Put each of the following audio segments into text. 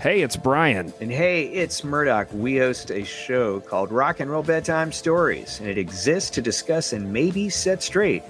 Hey, it's Brian. And hey, it's Murdoch. We host a show called Rock and Roll Bedtime Stories, and it exists to discuss and maybe set straight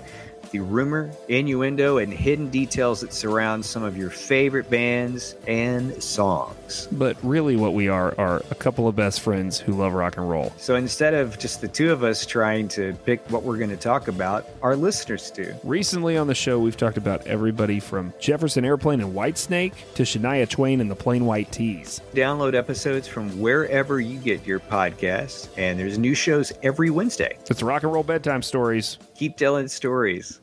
the rumor, innuendo, and hidden details that surround some of your favorite bands and songs. But really what we are a couple of best friends who love rock and roll. So instead of just the two of us trying to pick what we're going to talk about, our listeners do. Recently on the show, we've talked about everybody from Jefferson Airplane and Whitesnake to Shania Twain and the Plain White T's. Download episodes from wherever you get your podcasts, and there's new shows every Wednesday. It's Rock and Roll Bedtime Stories. Keep telling stories.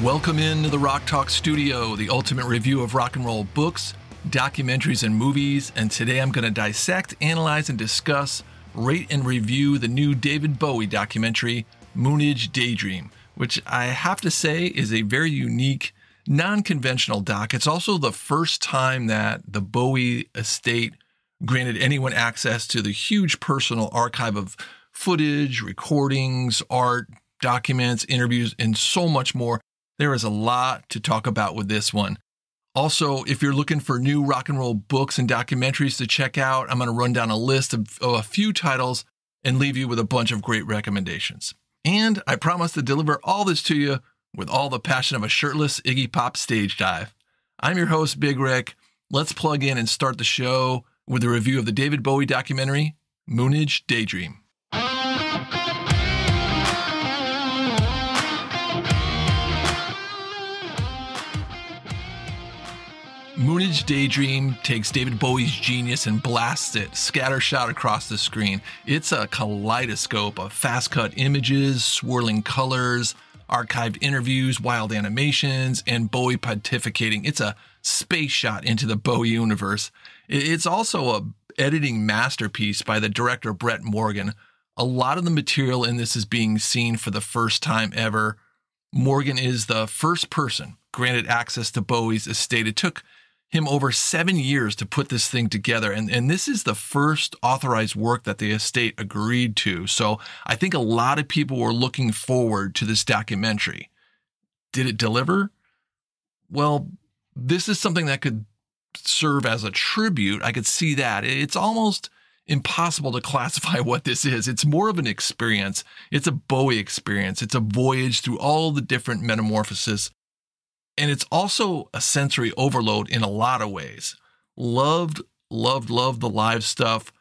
Welcome into the Rock Talk Studio, the ultimate review of rock and roll books, documentaries, and movies. And today I'm going to dissect, analyze, and discuss, rate, and review the new David Bowie documentary, Moonage Daydream, which I have to say is a very unique, non-conventional doc. It's also the first time that the Bowie estate granted anyone access to the huge personal archive of footage, recordings, art, documents, interviews, and so much more. There is a lot to talk about with this one. Also, if you're looking for new rock and roll books and documentaries to check out, I'm going to run down a list of a few titles and leave you with a bunch of great recommendations. And I promise to deliver all this to you with all the passion of a shirtless Iggy Pop stage dive. I'm your host, Big Rick. Let's plug in and start the show with a review of the David Bowie documentary, Moonage Daydream. Moonage Daydream takes David Bowie's genius and blasts it scattershot across the screen. It's a kaleidoscope of fast-cut images, swirling colors, archived interviews, wild animations, and Bowie pontificating. It's a space shot into the Bowie universe. It's also a editing masterpiece by the director Brett Morgan. A lot of the material in this is being seen for the first time ever. Morgan is the first person granted access to Bowie's estate. It took him over 7 years to put this thing together. And this is the first authorized work that the estate agreed to. So I think a lot of people were looking forward to this documentary. Did it deliver? Well, this is something that could serve as a tribute. I could see that. It's almost impossible to classify what this is. It's more of an experience. It's a Bowie experience. It's a voyage through all the different metamorphoses. And it's also a sensory overload in a lot of ways. Loved the live stuff.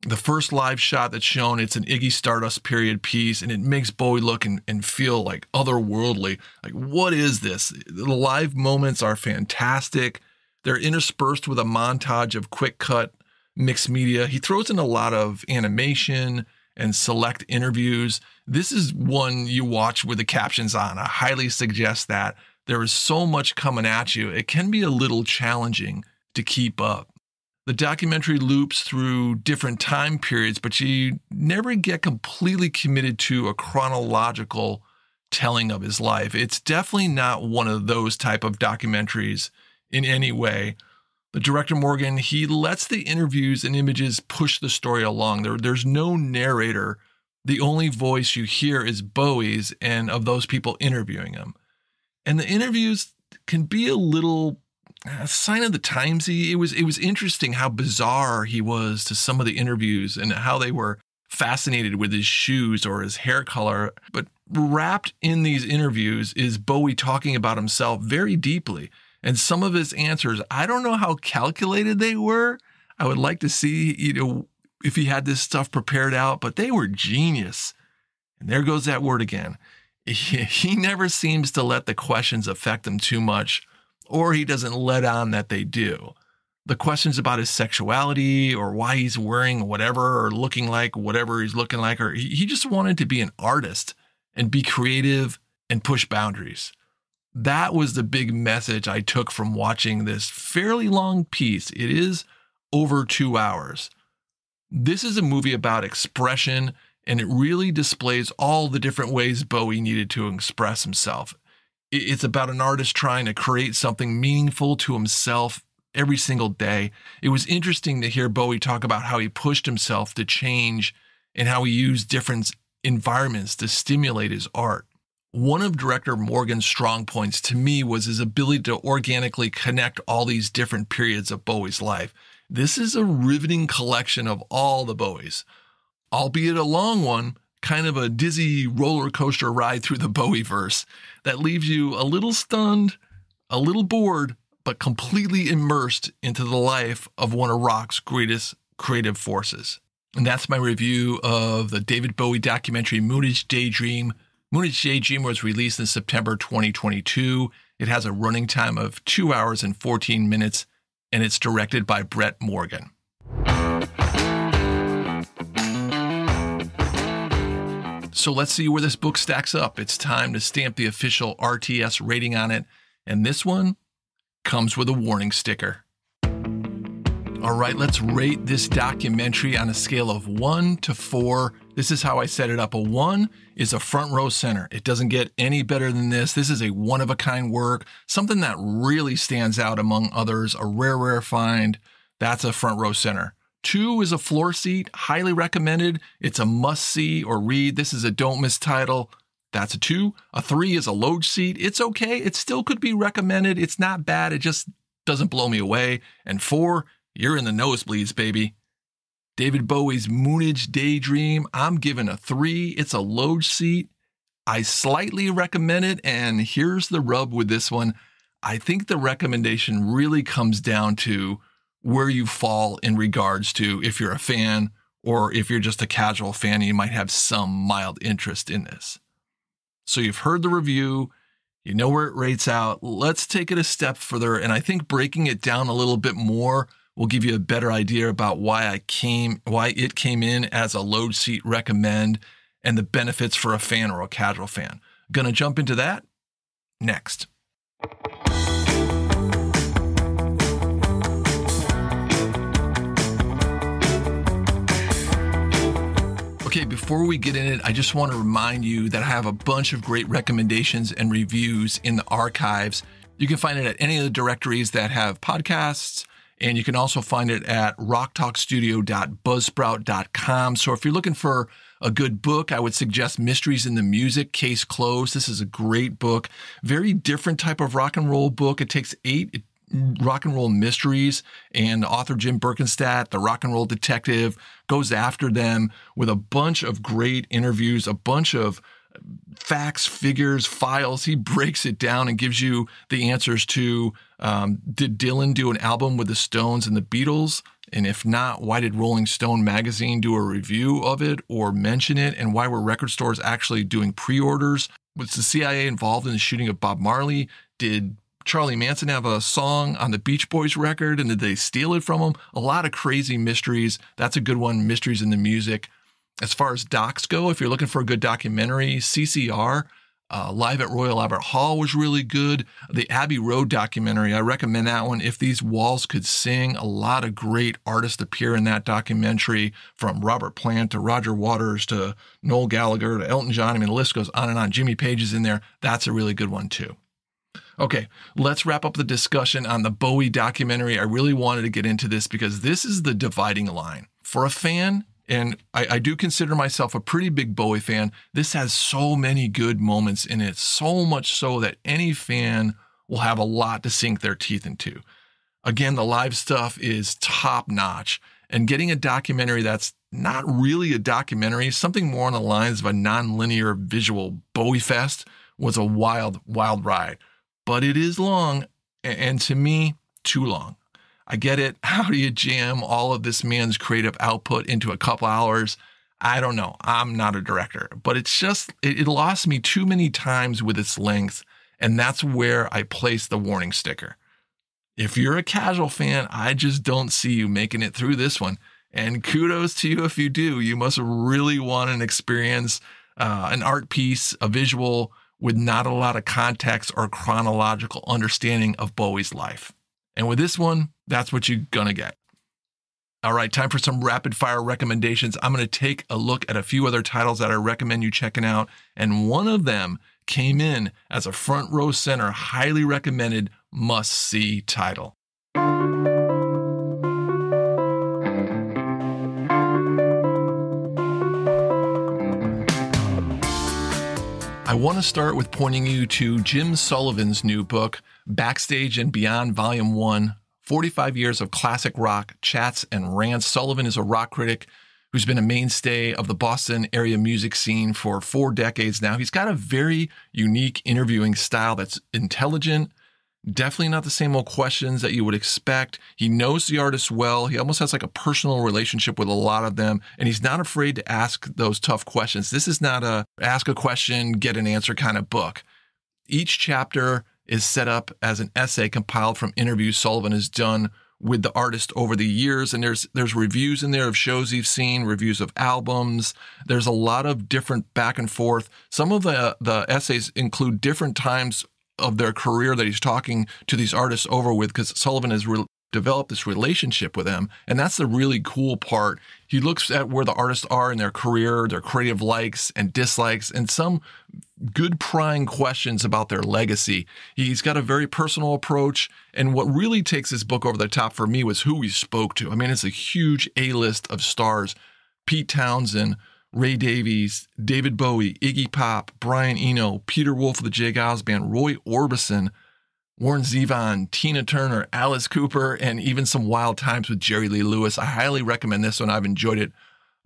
The first live shot that's shown, it's an Iggy Stardust period piece, and it makes Bowie look and feel like otherworldly. Like, what is this? The live moments are fantastic. They're interspersed with a montage of quick cut mixed media. He throws in a lot of animation and select interviews. This is one you watch with the captions on. I highly suggest that. There is so much coming at you, it can be a little challenging to keep up. The documentary loops through different time periods, but you never get completely committed to a chronological telling of his life. It's definitely not one of those type of documentaries in any way. The director Morgan, he lets the interviews and images push the story along. There's no narrator. The only voice you hear is Bowie's and of those people interviewing him. And the interviews can be a little sign of the timesy. It was interesting how bizarre he was to some of the interviews and how they were fascinated with his shoes or his hair color. But wrapped in these interviews is Bowie talking about himself very deeply. And some of his answers, I don't know how calculated they were. I would like to see, if he had this stuff prepared out, but they were genius. And there goes that word again. He never seems to let the questions affect him too much, or he doesn't let on that they do. The questions about his sexuality or why he's wearing whatever or looking like whatever he's looking like, or he just wanted to be an artist and be creative and push boundaries. That was the big message I took from watching this fairly long piece. It is over 2 hours. This is a movie about expression, and it really displays all the different ways Bowie needed to express himself. It's about an artist trying to create something meaningful to himself every single day. It was interesting to hear Bowie talk about how he pushed himself to change and how he used different environments to stimulate his art. One of director Morgan's strong points to me was his ability to organically connect all these different periods of Bowie's life. This is a riveting collection of all the Bowies, albeit a long one, kind of a dizzy roller coaster ride through the Bowie-verse that leaves you a little stunned, a little bored, but completely immersed into the life of one of rock's greatest creative forces. And that's my review of the David Bowie documentary Moonage Daydream. Moonage Daydream was released in September 2022. It has a running time of 2 hours and 14 minutes, and it's directed by Brett Morgan. So let's see where this book stacks up. It's time to stamp the official RTS rating on it, and this one comes with a warning sticker. All right, let's rate this documentary on a scale of 1 to 4. This is how I set it up. A 1 is a front row center. It doesn't get any better than this. This is a one-of-a-kind work, something that really stands out among others, a rare find. That's a front row center. 2 is a floor seat, highly recommended. It's a must-see or read. This is a don't miss title. That's a 2. A 3 is a loge seat. It's okay. It still could be recommended. It's not bad. It just doesn't blow me away. And 4, you're in the nosebleeds, baby. David Bowie's Moonage Daydream, I'm giving a 3. It's a loge seat. I slightly recommend it, and here's the rub with this one. I think the recommendation really comes down to where you fall in regards to if you're a fan or if you're just a casual fan and you might have some mild interest in this. So you've heard the review, you know where it rates out. Let's take it a step further, and I think breaking it down a little bit more will give you a better idea about why it came in as a loge seat recommend and the benefits for a fan or a casual fan. Gonna jump into that next. Okay, before we get in it, I just want to remind you that I have a bunch of great recommendations and reviews in the archives. You can find it at any of the directories that have podcasts, and you can also find it at rocktalkstudio.buzzsprout.com. So if you're looking for a good book, I would suggest Mysteries in the Music, Case Closed. This is a great book. Very different type of rock and roll book. It takes 8 rock and roll mysteries, and author Jim Birkenstadt, the rock and roll detective, goes after them with a bunch of great interviews, a bunch of facts, figures, files. He breaks it down and gives you the answers to, did Dylan do an album with the Stones and the Beatles? And if not, why did Rolling Stone magazine do a review of it or mention it? And why were record stores actually doing pre-orders? Was the CIA involved in the shooting of Bob Marley? Did Charlie Manson have a song on the Beach Boys record, and did they steal it from him? A lot of crazy mysteries. That's a good one, Mysteries in the Music. As far as docs go, if you're looking for a good documentary, CCR, Live at Royal Albert Hall was really good. The Abbey Road documentary, I recommend that one. If These Walls Could Sing, a lot of great artists appear in that documentary, from Robert Plant to Roger Waters to Noel Gallagher to Elton John. I mean, the list goes on and on. Jimmy Page is in there. That's a really good one too. Okay, let's wrap up the discussion on the Bowie documentary. I really wanted to get into this because this is the dividing line. For a fan, and I do consider myself a pretty big Bowie fan, this has so many good moments in it, so much so that any fan will have a lot to sink their teeth into. Again, the live stuff is top notch, and getting a documentary that's not really a documentary, something more on the lines of a non-linear visual Bowie fest, was a wild, wild ride. But it is long, and to me, too long. I get it. How do you jam all of this man's creative output into a couple hours? I don't know. I'm not a director, but it's just, it lost me too many times with its length, and that's where I place the warning sticker. If you're a casual fan, I just don't see you making it through this one. And kudos to you if you do. You must really want an experience, an art piece, a visual, with not a lot of context or chronological understanding of Bowie's life. And with this one, that's what you're going to get. All right, time for some rapid fire recommendations. I'm going to take a look at a few other titles that I recommend you checking out. And one of them came in as a front row center, highly recommended must-see title. I want to start with pointing you to Jim Sullivan's new book, Backstage and Beyond Volume 1, 45 Years of Classic Rock, Chats and Rants. Sullivan is a rock critic who's been a mainstay of the Boston area music scene for 4 decades now. He's got a very unique interviewing style that's intelligent, definitely not the same old questions that you would expect. He knows the artists well. He almost has like a personal relationship with a lot of them, and he's not afraid to ask those tough questions. This is not a ask a question, get an answer kind of book. Each chapter is set up as an essay compiled from interviews Sullivan has done with the artist over the years. And there's reviews in there of shows he's seen, reviews of albums. There's a lot of different back and forth. Some of the essays include different times of their career that he's talking to these artists over with, because Sullivan has developed this relationship with them. And that's the really cool part. He looks at where the artists are in their career, their creative likes and dislikes, and some good prying questions about their legacy. He's got a very personal approach. And what really takes this book over the top for me was who he spoke to. I mean, it's a huge A-list of stars: Pete Townsend, Ray Davies, David Bowie, Iggy Pop, Brian Eno, Peter Wolf of the J. Giles Band, Roy Orbison, Warren Zevon, Tina Turner, Alice Cooper, and even some wild times with Jerry Lee Lewis. I highly recommend this one. I've enjoyed it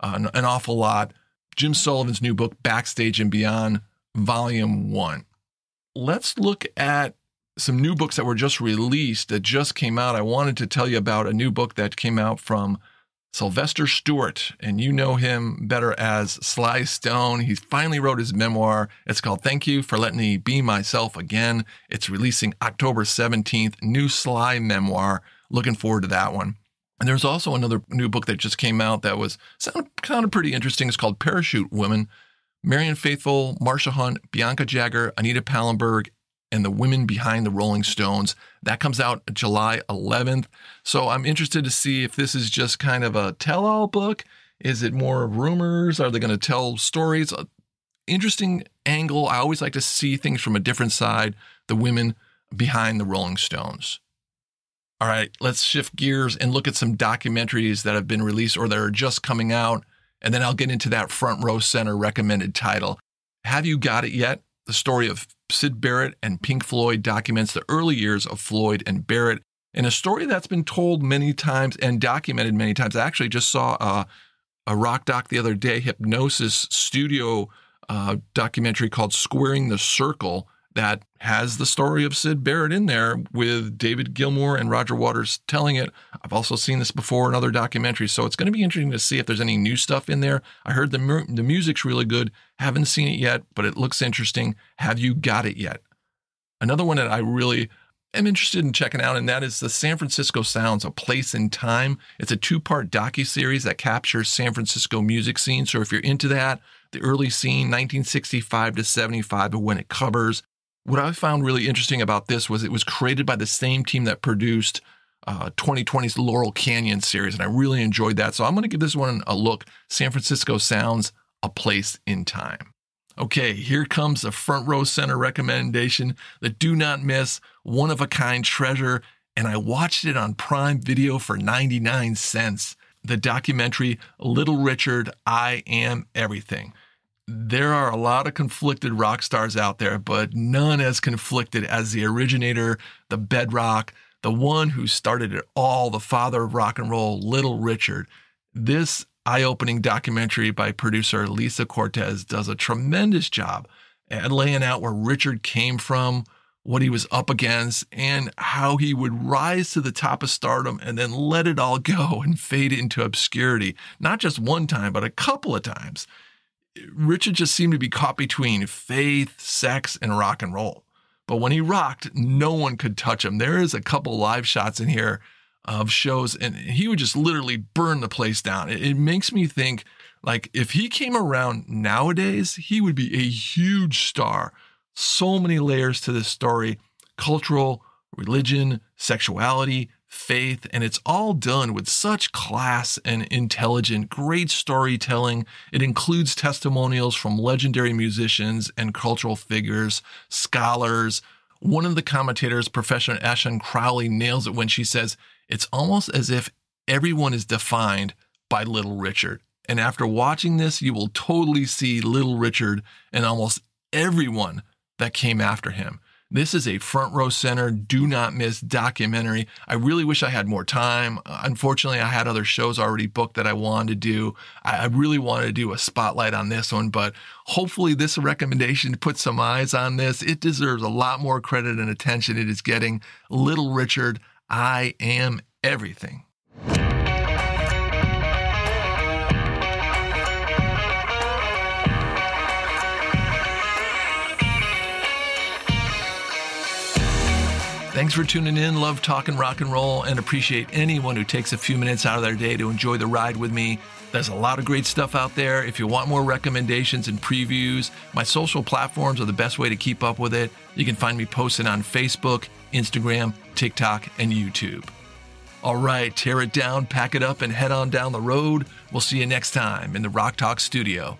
an awful lot. Jim Sullivan's new book, Backstage and Beyond, Volume 1. Let's look at some new books that were just released, that just came out. I wanted to tell you about a new book that came out from Sylvester Stewart, and you know him better as Sly Stone. He finally wrote his memoir. It's called Thank You for Letting Me Be Myself Again. It's releasing October 17th, new Sly memoir. Looking forward to that one. And there's also another new book that just came out that sounded pretty interesting. It's called Parachute Women. Marianne Faithfull, Marsha Hunt, Bianca Jagger, Anita Pallenberg, and the Women Behind the Rolling Stones. That comes out July 11th. So I'm interested to see if this is just kind of a tell-all book. Is it more rumors? Are they going to tell stories? Interesting angle. I always like to see things from a different side. The Women Behind the Rolling Stones. All right, let's shift gears and look at some documentaries that have been released or that are just coming out. And then I'll get into that front row center recommended title. Have You Got It Yet? The story of Syd Barrett and Pink Floyd documents the early years of Floyd and Barrett, in a story that's been told many times and documented many times. I actually just saw a rock doc the other day, Hypnosis studio documentary called Squaring the Circle, that has the story of Syd Barrett in there with David Gilmour and Roger Waters telling it. I've also seen this before in other documentaries, so it's going to be interesting to see if there's any new stuff in there. I heard the music's really good. Haven't seen it yet, but it looks interesting. Have You Got It Yet? Another one that I really am interested in checking out, and that is the San Francisco Sounds, A Place in Time. It's a 2-part docuseries that captures San Francisco music scene. So if you're into that, the early scene, 1965 to 75, and when it covers. What I found really interesting about this was it was created by the same team that produced 2020's Laurel Canyon series, and I really enjoyed that. So I'm going to give this one a look. San Francisco Sounds, A Place in Time. Okay, here comes a front row center recommendation, the do not miss, one-of-a-kind treasure, and I watched it on Prime Video for 99 cents. The documentary, Little Richard, I Am Everything. There are a lot of conflicted rock stars out there, but none as conflicted as the originator, the bedrock, the one who started it all, the father of rock and roll, Little Richard. This eye-opening documentary by producer Lisa Cortez does a tremendous job at laying out where Richard came from, what he was up against, and how he would rise to the top of stardom and then let it all go and fade into obscurity. Not just one time, but a couple of times. Richard just seemed to be caught between faith, sex, and rock and roll. But when he rocked, no one could touch him. There is a couple live shots in here of shows, and he would just literally burn the place down. It makes me think, like, if he came around nowadays, he would be a huge star. So many layers to this story: cultural, religion, sexuality, faith, and it's all done with such class and intelligent, great storytelling. It includes testimonials from legendary musicians and cultural figures, scholars. One of the commentators, Professor Ashan Crowley, nails it when she says, it's almost as if everyone is defined by Little Richard. And after watching this, you will totally see Little Richard in almost everyone that came after him. This is a front row center, do not miss documentary. I really wish I had more time. Unfortunately, I had other shows already booked that I wanted to do. I really wanted to do a spotlight on this one, but hopefully this recommendation puts some eyes on this. It deserves a lot more credit and attention it is getting. Little Richard, I Am Everything. Thanks for tuning in. Love talking rock and roll and appreciate anyone who takes a few minutes out of their day to enjoy the ride with me. There's a lot of great stuff out there. If you want more recommendations and previews, my social platforms are the best way to keep up with it. You can find me posted on Facebook, Instagram, TikTok, and YouTube. All right, tear it down, pack it up, and head on down the road. We'll see you next time in the Rock Talk studio.